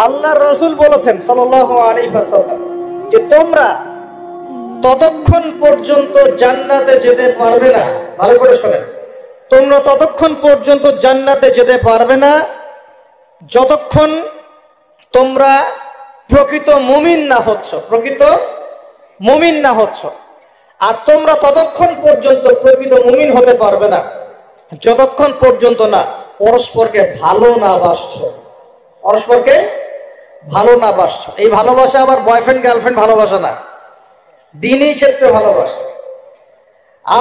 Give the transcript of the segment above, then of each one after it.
আল্লাহর রাসূল বলেছেন সাল্লাল্লাহু আলাইহি ওয়াসাল্লাম যে তোমরা ততক্ষণ পর্যন্ত জান্নাতে যেতে পারবে না, ভালো করে শোনেন, তোমরা ততক্ষণ পর্যন্ত জান্নাতে যেতে পারবে না যতক্ষণ তোমরা প্রকৃত মুমিন না হচ্ছ, প্রকৃত মুমিন না হচ্ছ। আর তোমরা ততক্ষণ পর্যন্ত প্রকৃত মুমিন হতে পারবে না যতক্ষণ পর্যন্ত না পরস্পরকে ভালো না বাসছো, পরস্পরকে ভালো না বাসছো। এই ভালোবাসা আবার বয়ফ্রেন্ড গার্লফ্রেন্ড ভালোবাসা না, দিনই ক্ষেত্রে ভালোবাসা।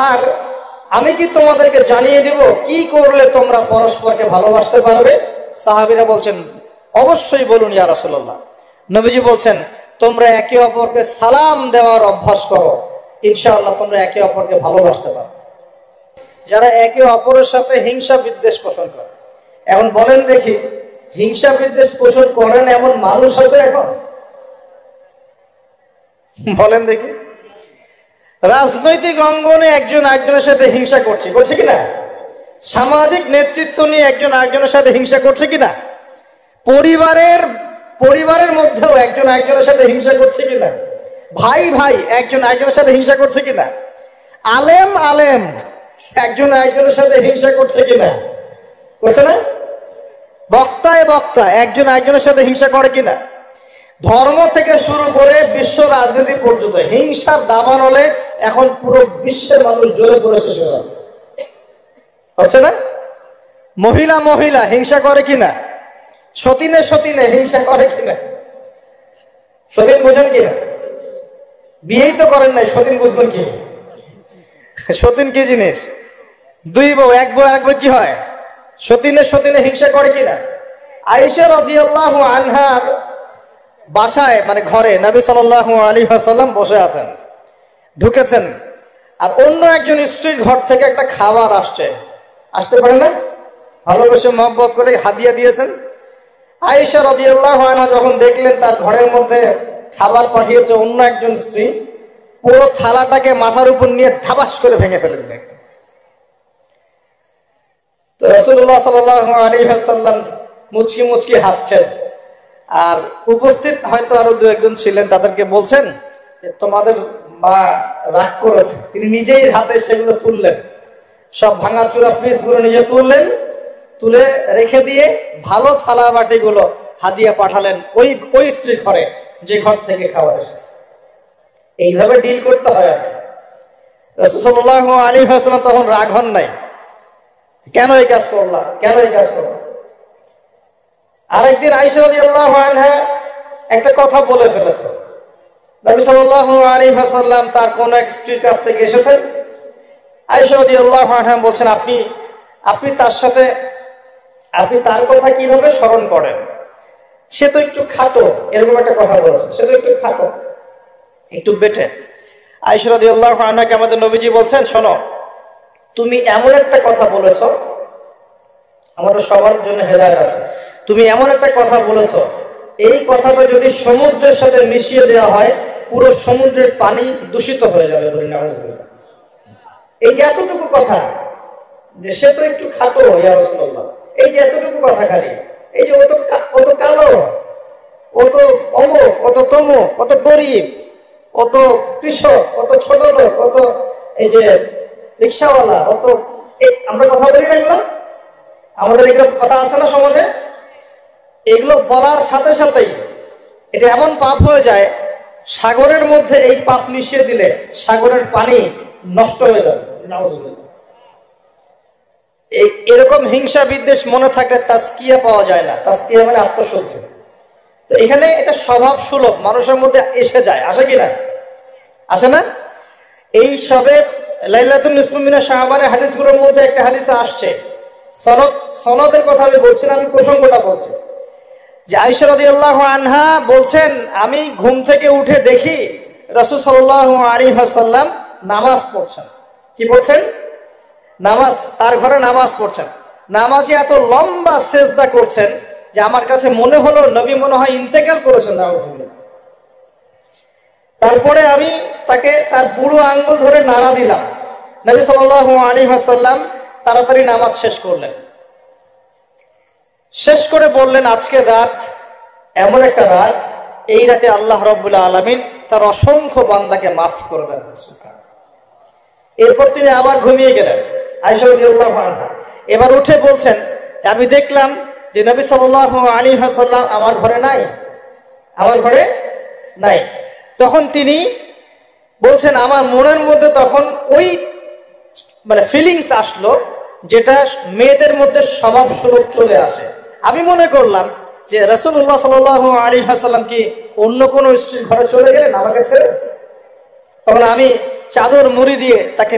আর আমি কি তোমাদেরকে জানিয়ে দেব কি করলে তোমরা পরস্পরকে ভালোবাসতে পারবে? সাহাবীরা বলছেন অবশ্যই বলুন ইয়া রাসূলুল্লাহ। নবীজি বলছেন তোমরা একে অপরকে সালাম দেওয়ার অভ্যাস করো, ইনশাআল্লাহ তোমরা একে অপরকে ভালোবাসতে পারবে। যারা একে অপরের সাথে হিংসা বিদ্বেষ পোষণ করে, এখন বলেন দেখি হিংসা বিদ্বেষ পোষণ করেন এমন মানুষ আছে এখন? বলেন দেখি। রাজনৈতিক অঙ্গনে একজন আরেকজনের সাথে হিংসা করছে কিনা? সামাজিক নেতৃত্ব নিয়ে একজন আরেকজনের সাথে হিংসা করছে কিনা? পরিবারের মধ্যেও একজন আরেকজনের সাথে হিংসা করছে কিনা? ভাই ভাই একজন আরেকজনের সাথে হিংসা করছে কিনা? আলেম একজন আরেকজনের সাথে হিংসা করছে কিনা? করছে না? বক্তা একজন আরেকজনের সাথে হিংসা করে কিনা? ধর্ম থেকে শুরু করে বিশ্ব রাজনীতি পর্যন্ত হিংসার দাবানলে এখন পুরো বিশ্বের মানুষ জ্বলে পড়ে শেষ হয়ে যাচ্ছে, হচ্ছে না? মহিলা হিংসা করে কিনা? সতীনে হিংসা করে কিনা? সতীন বোঝেন কিনা? বিয়েই তো করেন নাই, সতীন বুঝবেন কি? সতীন কি জিনিস? দুই বউ এক বউ কি হয়? সতীনে হিংসা করে কিনা? আয়েশা রাদিয়াল্লাহু আনহার বাসায় মানে ঘরে নবী সাল্লাল্লাহু আলাইহি ওয়াসাল্লাম বসে আছেন, ঢুকেছেন, আর অন্য একজন স্ত্রীর ঘর থেকে একটা খাবার আসতে পারে না, ভালোবেসে মহব্বত করে হাদিয়া দিয়েছেন। আয়েশা রাদিয়াল্লাহু আনহা যখন দেখলেন তার ঘরের মধ্যে খাবার পাঠিয়েছে অন্য একজন স্ত্রী, পুরো থালাটাকে মাথার উপর নিয়ে ধাবাস করে ভেঙে ফেলে দিলেন। তো রাসূলুল্লাহ সাল্লাল্লাহু আলাইহি ওয়াসাল্লাম মুচকি হাসছেন, আর উপস্থিত হয়তো আরো দু একজন ছিলেন, তাদেরকে বলছেন তোমাদের মা রাগ করেছে। তিনি নিজেই হাতে সেগুলো তুললেন, সব ভাঙাচুরা পিসগুলো নিজে তুলে রেখে দিয়ে ভালো থালা বাটিগুলো হাদিয়া পাঠালেন ওই স্ত্রী ঘরে, যে ঘর থেকে খাবার এসেছে। এইভাবে ডিল করতে হয়। রাসূল সাল্লাল্লাহু আলাইহি ওয়াসাল্লাম তখন রাগ হন নাই, কেন এই কাজ করলাম। আরেকদিন আয়েশা রাদিয়াল্লাহু আনহা একটা কথা বলে ফেলেছে। নবী সাল্লাল্লাহু আলাইহি ওয়াসাল্লাম তার কোন এক স্ত্রীর কাছ থেকে এসেছেন। আয়েশা রাদিয়াল্লাহু আনহা বলছেন আপনি তার কথা কিভাবে স্মরণ করেন? সে তো একটু খাটো, এরকম একটা কথা বলেছেন, সে তো একটু খাটো, একটু বেটে। আয়েশা রাদিয়াল্লাহু আনহাকে আমাদের নবীজি বলছেন শোনো, তুমি এমন একটা কথা বলেছ, আমাদের সবার জন্য হেদায়েত আছে, তুমি এমন একটা কথা বলেছ, এই কথাটা যদি সমুদ্রের সাথে মিশিয়ে দেওয়া হয় পুরো সমুদ্রের পানি দূষিত হয়ে যাবে। এই যে এতটুকু কথা, যে সে তো একটু খাটো ইয়া রাসূলুল্লাহ, এই যে এতটুকু কথা খালি, এই যে অত কালো, অত অমুক, অত তমুক, অত গরিব, অত কৃষক, অত ছোট লোক, অত এই যে রিক্সাওয়ালা, অত আমরা কথা বলি না, এগুলো আমাদের এগুলো কথা আছে না সমাজে। এগুলো বলার সাথে সাথেই এটা এমন পাপ হয়ে যায়, সাগরের মধ্যে এই পাপ মিশিয়ে দিলে সাগরের পানি নষ্ট হয়ে যাবে। এরকম হিংসা বিদ্বেষ মনে থাকলে তাসকিয়া পাওয়া যায় না। তাসকিয়া মানে আত্মশুদ্ধি। তো এখানে এটা স্বভাব সুলভ মানুষের মধ্যে এসে যায়, আসে কিনা? আসে না? এই সবে লাইলাতুন নিসফু মিনা শাবানের হাদিসগুলোর মধ্যে একটা হাদিসে আসছে, সনদের কথা আমি বলছি না, আমি প্রসঙ্গটা বলছি, যে আয়েশা রাদিয়াল্লাহু আনহা বলছেন আমি ঘুম থেকে উঠে দেখি রাসূল সাল্লাল্লাহু আলাইহি ওয়াসাল্লাম নামাজ পড়ছেন। কি পড়ছেন? নামাজ, তার ঘরে নামাজ পড়ছেন। নামাজে এত লম্বা সেজদা করছেন যে আমার কাছে মনে হলো নবী মনে হয় ইন্তেকাল করেছেন নামাজে। তারপরে আমি তাকে তার বুড়ো আঙ্গুল ধরে নাড়া দিলাম। নবী সাল্লাল্লাহু আলাইহি ওয়াসাল্লাম তাড়াতাড়ি নামাজ শেষ করলেন, শেষ করে বললেন আজকে রাত এমন একটা রাত, এই রাতে আল্লাহ রাব্বুল আলামিন তার অসংখ্য বান্দাকে মাফ করে দেন। এরপর তিনি আবার ঘুমিয়ে গেলেন আয়েশা রাদিয়াল্লাহু আনহা। এবার উঠে বলছেন যে আমি দেখলাম যে নবী সাল্লাল্লাহু আলাইহি ওয়াসাল্লাম আমার ঘরে নাই, আমার ঘরে নাই। তখন তিনি বলছেন আমার মনের মধ্যে তখন ওই ফিলিংস আসলো যেটা মেয়েদের মধ্যে স্বভাব স্বরূপ চলে আসে। আমি মনে করলাম যে রাসূলুল্লাহ সাল্লাল্লাহু আলাইহি ওয়াসাল্লাম কি অন্য কোনো স্ত্রীর ঘরে চলে গেলেন আমাকে ছেড়ে। তখন আমি চাদর মুড়ি দিয়ে তাকে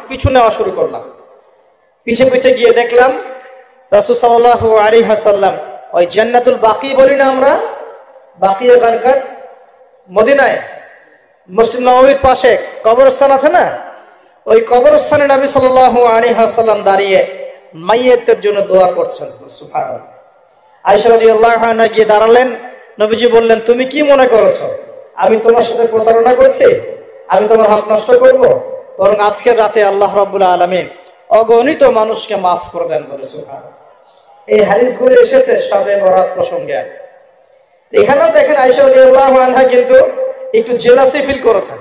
পিছু নেওয়া শুরু করলাম। পিছে পিছে গিয়ে দেখলাম রাসূল সাল্লাল্লাহু আলাইহি ওয়াসাল্লাম ওই জান্নাতুল বাকি বলি না আমরা, বাকিয়ে গারকাত, মদিনায় মসজিদ নববীর পাশে কবরস্থান আছে না, ওই কবরস্থানে নবী সাল্লাল্লাহু আলাইহি ওয়াসাল্লাম দাঁড়িয়ে মাইয়িতের জন্য দোয়া করছেন। সুবহানাল্লাহ। আয়েশা রাদিয়াল্লাহু আনহা গিয়ে দাঁড়ালেন। নবীজি বললেন তুমি কি মনে করেছো আমি তোমার সাথে প্রতারণা করছি, আমি তোমার হক নষ্ট করব? বরং আজকের রাতে আল্লাহ রাব্বুল আলামিন অগণিত মানুষকে মাফ করে দেন বলে। সুবহানাল্লাহ। এই হাদিসগুলো এসেছে শবে বরাত প্রসঙ্গে। এখানেও দেখেন আয়েশা রাদিয়াল্লাহু আনহা কিন্তু একটু জেলাসি ফিল করেছেন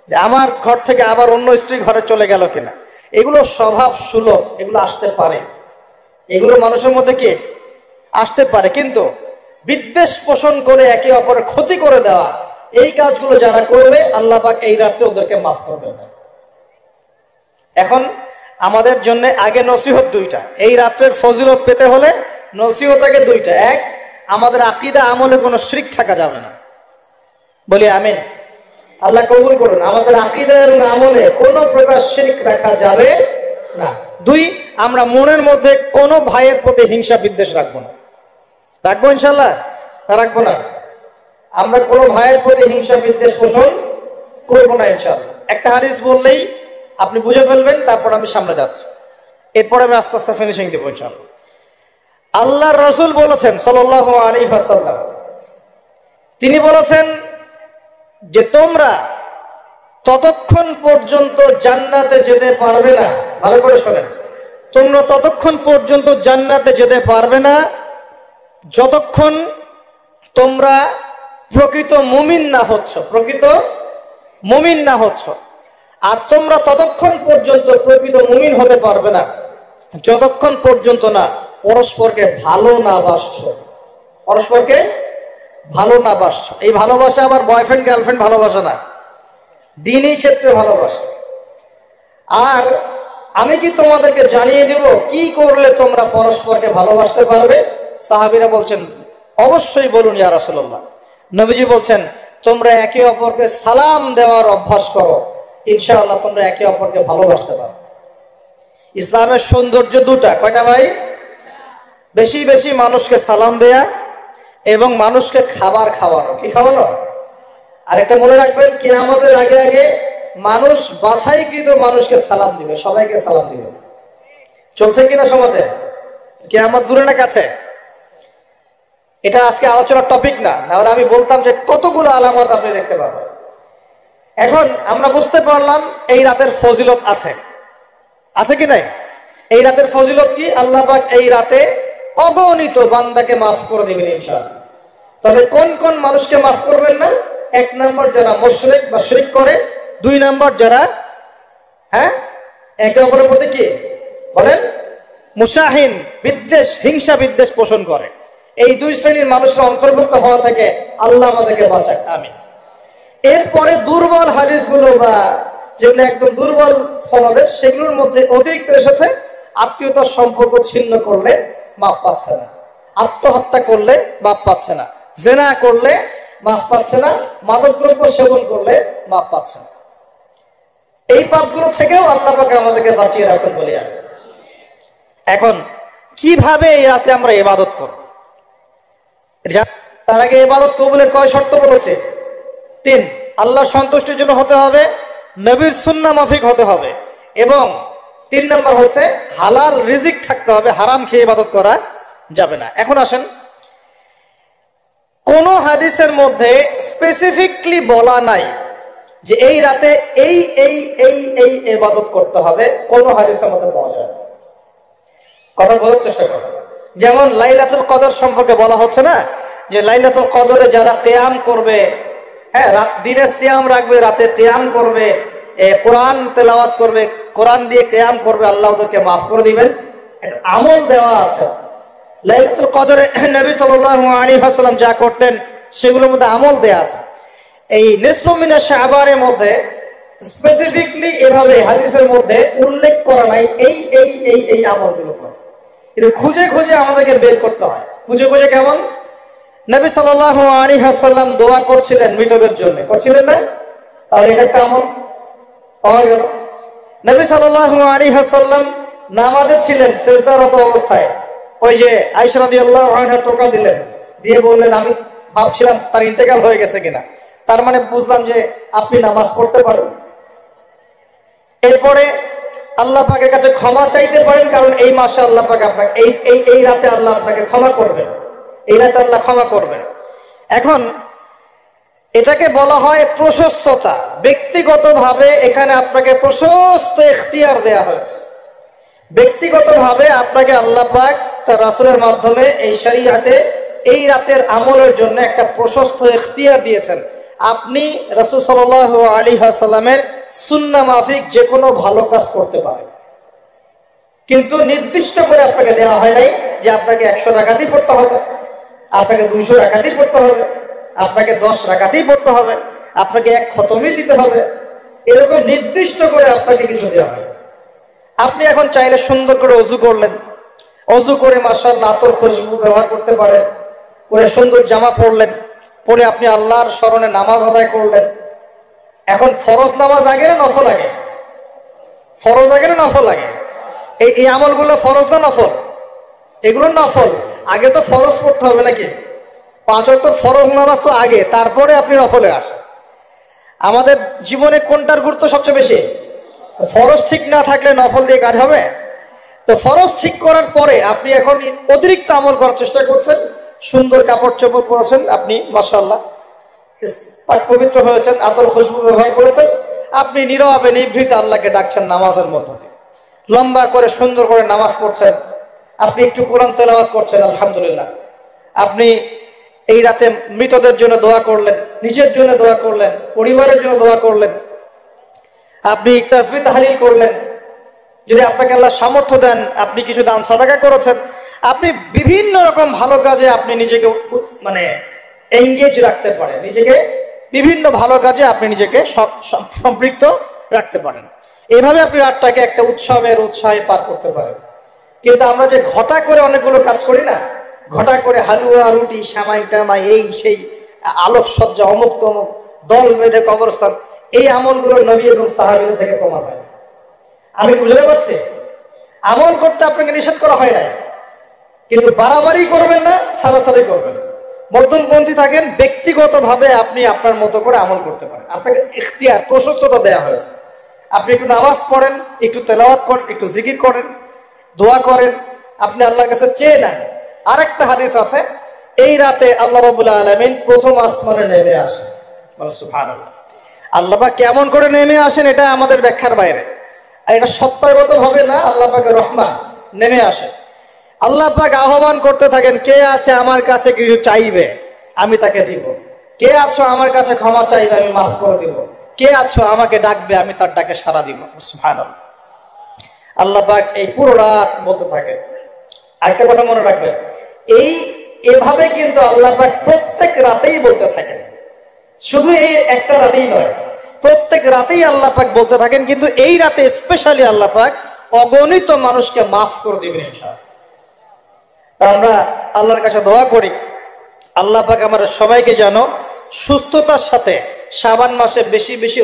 যে আমার ঘর থেকে আবার অন্য স্ত্রী ঘরে চলে গেল কিনা। এগুলো স্বভাব সুলভ, এগুলো আসতে পারে, এগুলো মানুষের মধ্যে কি আসতে পারে, কিন্তু বিদ্বেষ পোষণ করে একে অপরের ক্ষতি করে দেওয়া, এই কাজগুলো যারা করবে আল্লাহ পাক এই রাত্রে ওদেরকে মাফ করবে না। এখন আমাদের জন্য আগে নসিহত দুইটা। এই রাত্রের ফজিলত পেতে হলে নসিহত আগে দুইটা। এক, আমাদের আকীদা আমলে কোনো শিরক থাকা যাবে না, বলি আমিন। আল্লাহ কবুল করুন। আমাদের আকীদা এবং আমলে কোনো প্রকার শিরক রাখা যাবে না। দুই, আমরা মনের মধ্যে কোনো ভাইয়ের প্রতি হিংসা বিদ্বেষ রাখবো না। রাখবো ইনশাআল্লাহ? রাখবো না। আমরা কোনো ভাইয়ের প্রতি হিংসা বিদ্বেষ পোষণ করবো না ইনশাআল্লাহ। একটা হাদিস বললেই আপনি বুঝে ফেলবেন, তারপর আমি সামনে যাচ্ছি, এরপর আমি আস্তে আস্তে ফিনিশিং দেবো ইনশাআল্লাহ। আল্লাহর রাসূল বলেছেন সাল্লাল্লাহু আলাইহি ওয়াসাল্লাম, তিনি বলেছেন যে তোমরা ততক্ষণ পর্যন্ত জান্নাতে যেতে পারবে না, ভালো করে শোনেন, তোমরা ততক্ষণ পর্যন্ত জান্নাতে যেতে পারবে না যতক্ষণ তোমরা প্রকৃত মুমিন না হচ্ছ, প্রকৃত মুমিন না হচ্ছ। আর তোমরা ততক্ষণ পর্যন্ত প্রকৃত মুমিন হতে পারবে না যতক্ষণ পর্যন্ত না পরস্পরকে ভালো না বাসছ, পরস্পরকে ভালো না বাসছ। এই ভালোবাসা আবার বয়ফ্রেন্ড গার্লফ্রেন্ড ভালোবাসা না, দিনই ক্ষেত্রে ভালোবাসা। আর আমি কি তোমাদেরকে জানিয়ে দেব কি করলে তোমরা পরস্পরকে ভালোবাসতে পারবে? সাহাবীরা বলছেন অবশ্যই বলুন ইয়া রাসূলুল্লাহ। নবীজি বলছেন তোমরা একে অপরকে সালাম দেওয়ার অভ্যাস করো, ইনশাআল্লাহ তোমরা একে অপরকে ভালোবাসতে পারো। ইসলামের সৌন্দর্য দুটা, কয়টা ভাই? বেশি বেশি মানুষকে সালাম দেয়া এবং মানুষকে খাবার খাওয়ানো। কি খাওয়ানো? আর একটা মনে রাখবেন, কিয়ামতের আগে আগে মানুষ বাছাইকৃত মানুষকে সালাম দিবে, সবাইকে সালাম দিবে। চলছে কিনা সমাজে? কিয়ামত দূরে না কাছে? এটা আজকে আলোচনার টপিক না, নাহলে আমি বলতাম যে কতগুলো আলামত আপনি দেখতে পাবেন। এখন আমরা বুঝতে পারলাম এই রাতের ফজিলত আছে, আছে কি নাই? এই রাতের ফজিলত কি? আল্লাহ পাক এই রাতে অগণিত বান্দাকে মাফ করে দিবেন ইনশাআল্লাহ। তবে কোন কোন মানুষকে মাফ করবেন না? এক নম্বর যারা মুশরিক বা শিরক করে, দুই নম্বর যারা একে অপরের প্রতি কি বলেন মুশাহিন, বিদ্বেষ, হিংসা বিদ্বেষ পোষণ করে। এই দুই শ্রেণীর মানুষের অন্তর্ভুক্ত হওয়া থেকে আল্লাহ আমাদেরকে বাঁচাক, আমিন। এরপরে দুর্বল হাদিসগুলো বা যেগুলো একদম দুর্বল সনদের, সেগুলোর মধ্যে অতিরিক্ত এসেছে আত্মীয়তার সম্পর্ক ছিন্ন করলে মাপ পাচ্ছে না, আত্মহত্যা করলে মাপ পাচ্ছে না, জেনা করলে মাপ পাচ্ছে না, মাদকদ্রব্য সেবন করলে মাপ পাচ্ছে না। এই পাপগুলো থেকেও আল্লাহ পাক আমাদেরকে বাঁচিয়ে রাখুন বলি আমি। এখন কিভাবে এই রাতে আমরা ইবাদত করব? তার আগে ইবাদত কবুলের কয় শর্ত বলেছে? 3। আল্লাহর সন্তুষ্টির জন্য হতে হবে, নবীর সুন্নাহ মাফিক হতে হবে, এবং 3 নম্বর হচ্ছে হালাল রিজিক থাকতে হবে, হারাম খেয়ে ইবাদত করা যাবে না। এখন আসেন, কোন হাদিসের মধ্যে স্পেসিফিকলি বলা নাই যে এই রাতে এই এই এই এই ইবাদত করতে হবে, কোন হাদিসের মধ্যে পাওয়া যায় না। কথা বলার চেষ্টা করো। যেমন লাইলাতুল কদর সম্পর্কে বলা হচ্ছে না যে লাইলাতুল কদরে যারা কিয়াম করবে, হ্যাঁ, দিনে সিয়াম রাখবে, রাতে কিয়াম করবে, কোরআন তেলাওয়াত করবে, কোরআন দিয়ে কিয়াম করবে, আল্লাহ ওদেরকে মাফ করে দিবেন। একটা আমল দেওয়া আছে লাইলাতুল কদরে। নবী সাল্লাল্লাহু আলাইহি ওয়াসাল্লাম যা করতেন সেগুলোর মধ্যে আমল দেওয়া আছে। এই নিসফু মিনাশ শাবানের মধ্যে স্পেসিফিকলি এভাবে হাদিসের মধ্যে উল্লেখ করা নাই এই এই এই এই আমলগুলো করো। এটা খুঁজে খুঁজে আমাদেরকে বের করতে হয়। খুঁজে খুঁজে কেমন? নবী সাল্লাল্লাহু আলাইহি ওয়াসাল্লাম দোয়া করছিলেন মৃতদের জন্য, করছিলেন না? তাহলে এটা একটা আমল পাওয়া গেল। নবী সাল্লাল্লাহু আলাইহি ওয়াসাল্লাম নামাজে ছিলেন, সিজদারত অবস্থায় ওই যে আয়েশা রাদিয়াল্লাহু আনহা টোকা দিলেন, দিয়ে বললেন আমি ভাবছিলাম তার ইন্তেকাল হয়ে গেছে কিনা, তার মানে বুঝলাম যে আপনি নামাজ পড়তে পারেন। এরপরে আল্লাহ পাকের কাছে ক্ষমা চাইতে পারেন, কারণ এই মাসে আল্লাহ পাক আপনাকে এই রাতে আল্লাহ আপনাকে ক্ষমা করবেন, এই রাতে আল্লাহ ক্ষমা করবেন। এখন এটাকে বলা হয় প্রশস্ততা। ব্যক্তিগতভাবে এখানে আপনাকে প্রশস্ত ইখতিয়ার দেয়া হয়েছে। ব্যক্তিগতভাবে আপনাকে আল্লাহ পাক তার রাসূলের মাধ্যমে এই শরীয়তে এই রাতের আমলের জন্য একটা প্রশস্ত ইখতিয়ার দিয়েছেন। আপনি রাসূল সাল্লাল্লাহু আলাইহি ওয়াসাল্লামের সুন্নাহ মাফিক যে কোনো ভালো কাজ করতে পারেন, কিন্তু নির্দিষ্ট করে আপনাকে দেওয়া হয় নাই যে আপনাকে 100 রাকাতই পড়তে হবে, আপনাকে 200 রাকাতই পড়তে হবে, আপনাকে 10 রাকাতই পড়তে হবে, আপনাকে 1 খতমই দিতে হবে, এরকম নির্দিষ্ট করে আপনাকে কিছু দেওয়া হয়। আপনি এখন চাইলে সুন্দর করে ওযু করলেন, ওযু করে মাশাআল্লাহ আতর খুশবু ব্যবহার করতে পারেন, করে সুন্দর জামা পরলেন, পরে আপনি আল্লাহর স্মরণে নামাজ আদায় করলেন। এখন ফরজ নামাজ আগে না নফল আগে? ফরজ আগে না নফল আগে? এই আমলগুলো ফরজ না নফল? এগুলো নফল। আগে তো ফরজ পড়তে হবে নাকি? 5 ওয়াক্ত ফরজ নামাজ তো আগে, তারপরে আপনি নফলে আসেন। আমাদের জীবনে কোনটার গুরুত্ব সবচেয়ে বেশি? ফরজ ঠিক না থাকলে নফল দিয়ে কাজ হবে? তো ফরজ ঠিক করার পরে আপনি এখন অতিরিক্ত আমল করার চেষ্টা করছেন, সুন্দর কাপড় চোপড় পরেছেন, আপনি মাশাআল্লাহ পাক পবিত্র হয়েছেন, আতর খুশবু ব্যবহার করেছেন, আপনি নীরবে নিভৃত আল্লাহকে ডাকছেন নামাজের মধ্য দিয়ে, লম্বা করে সুন্দর করে নামাজ পড়ছেন, আপনি একটু কোরআন তেলাওয়াত করছেন, আলহামদুলিল্লাহ। আপনি এই রাতে মৃতদের জন্য দোয়া করলেন, নিজের জন্য দোয়া করলেন, পরিবারের জন্য দোয়া করলেন, আপনি তাসবিহ তাহলিল করলেন, যদি আপনাকে আল্লাহ সামর্থ্য দেন আপনি কিছু দান সাদাকা করেছেন, আপনি বিভিন্ন রকম ভালো কাজে আপনি নিজেকে মানে এঙ্গেজ রাখতে পারেন, নিজেকে বিভিন্ন ভালো কাজে আপনি নিজেকে সম্পৃক্ত রাখতে পারেন। এইভাবে আপনি রাতটাকে একটা উৎসাহে পার করতে পারেন। কিন্তু আমরা যে ঘটা করে অনেকগুলো কাজ করি না, ঘটা করে হালুয়া রুটি সামাই টামাই এই সেই আলোকসজ্জা অমুক তমুক দল বেঁধে কবরস্থান, এই আমলগুলো নবী এবং সাহাবীদের থেকে প্রমাণ হয়। আমি বুঝতে পারছি আমল করতে আপনাকে নিষেধ করা হয় নাই, কিন্তু বাড়াবাড়ি করবেন না, ছাড়াছাড়ি করবেন, মধ্যমপন্থী থাকেন। ব্যক্তিগতভাবে আপনি আপনার মতো করে আমল করতে পারেন, আপনাকে ইখতিয়ার প্রশস্ততা দেওয়া হয়েছে। আপনি একটু নামাজ পড়েন, একটু তেলাওয়াত করেন, একটু জিকির করেন, দোয়া করেন, আপনি আল্লাহর কাছে চেয়ে নেন। আরেকটা হাদিস আছে, এই রাতে আল্লাহ রাব্বুল আলামিন প্রথম আসমানে নেমে আসেন। সুবহানাল্লাহ। আল্লাহ পাক কেমন করে নেমে আসেন এটা আমাদের ব্যাখ্যার বাইরে, আর এটা সত্তাগত ভাবে না, আল্লাহ পাকের রহমান নেমে আসে। আল্লাহ পাক আহ্বান করতে থাকেন, কে আছে আমার কাছে কিছু চাইবে আমি তাকে দিব, কে আছো আমার কাছে ক্ষমা চাইবে আমি মাফ করে দিব, কে আছো আমাকে ডাকবে আমি তার ডাকে সাড়া দিব। সুবহানাল্লাহ। আল্লাহ পাক এই পুরো রাত বলতে থাকে। আরেকটা কথা মনে রাখবেন, এভাবে কিন্তু আল্লাহ পাক প্রত্যেক রাতেই বলতে থাকেন, শুধু এই একটা রাতেই নয়, প্রত্যেক রাতেই আল্লাহ পাক বলতে থাকেন। কিন্তু এই রাতে স্পেশালি আল্লাহ পাক অগণিত মানুষকে মাফ করে দিবেন ইনশাআল্লাহ। তা আমরা আল্লাহর কাছে দোয়া করি, আল্লাহ পাক আমাদের সবাইকে যেন সুস্থতার সাথে শাবান মাসে বেশি বেশি